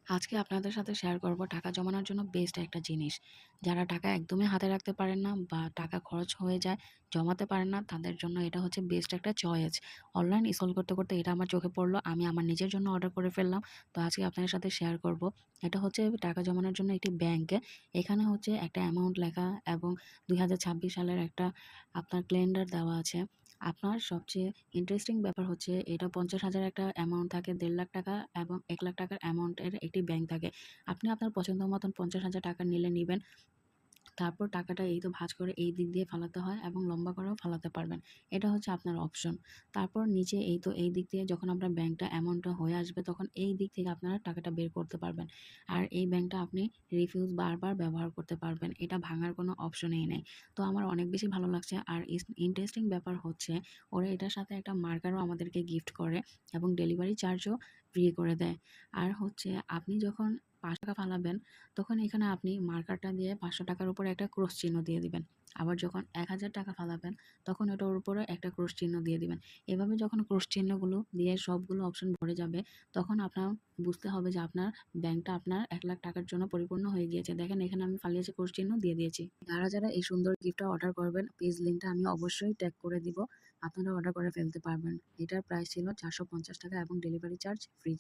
আজকে আপনাদের সাথে শেয়ার করব টাকা জমানোর জন্য বেস্ট একটা জিনিস। যারা টাকা একদমই হাতে রাখতে পারেন না বা টাকা খরচ হয়ে যায়, জমাতে পারেন না, তাদের জন্য এটা হচ্ছে বেস্ট একটা চয়েস। অনলাইন স্ক্রল করতে, করতে এটা আমার চোখে পড়লো। আমি আমার নিজের জন্য অর্ডার করে ফেললাম। তো আজকে আপনাদের সাথে শেয়ার করব। এটা হচ্ছে টাকা জমানোর জন্য একটি ব্যাংকে। এখানে হচ্ছে একটা অ্যামাউন্ট লেখা এবং ২০২৬ সালের একটা আপনার ক্যালেন্ডার দেওয়া আছে। আপনার সবচেয়ে ইন্টারেস্টিং ব্যাপার হচ্ছে এটা ৫০,০০০ একটা অ্যামাউন্ট থাকে, ১.৫ লাখ টাকা এবং ১ লাখ টাকার অ্যামাউন্টের একটি ব্যাংক থাকে। আপনি আপনার পছন্দ মতন ৫০,০০০ টাকা নিলে নিবেন। তারপর টাকাটা এই তো ভাঁজ করে এই দিক দিয়ে ফালাতে হয় এবং লম্বা করেও ফালাতে পারবেন। এটা হচ্ছে আপনার অপশন। তারপর নিচে এই তো এই দিক দিয়ে যখন আপনার ব্যাংকটা অ্যামাউন্টটা হয়ে আসবে তখন এই দিক থেকে আপনারা টাকাটা বের করতে পারবেন। আর এই ব্যাংকটা আপনি রিফিউজ বারবার ব্যবহার করতে পারবেন। এটা ভাঙার কোনো অপশনেই নেই। তো আমার অনেক বেশি ভালো লাগছে। আর ইন্টারেস্টিং ব্যাপার হচ্ছে ওরা এটার সাথে একটা মার্কারও আমাদেরকে গিফট করে এবং ডেলিভারি চার্জও ফ্রি করে দেয়। আর হচ্ছে আপনি যখন ৳৫ ফালাবেন তখন এখানে আপনি মার্কারটা দিয়ে ৳৫০০ উপরে একটা ক্রস চিহ্ন দিয়ে দিবেন। আবার যখন ৳১,০০০ ফালাবেন তখন ওটার উপরে একটা ক্রস চিহ্ন দিয়ে দিবেন। এভাবে যখন ক্রস চিহ্নগুলো দিয়ে সবগুলো অপশন ভরে যাবে তখন আপনার বুঝতে হবে যে আপনার ব্যাংকটা আপনার ৳১,০০,০০০ জন্য পরিপূর্ণ হয়ে গিয়েছে। দেখেন এখানে আমি ফালিয়েছি, ক্রস চিহ্ন দিয়ে দিয়েছি। যারা, যারা এই সুন্দর গিফটটা অর্ডার করবেন পেজ লিঙ্কটা আমি অবশ্যই ট্যাগ করে দিব। আপনারা অর্ডার করে ফেলতে পারবেন। এটার প্রাইস ছিল ৳৪৫০ এবং ডেলিভারি চার্জ ফ্রি।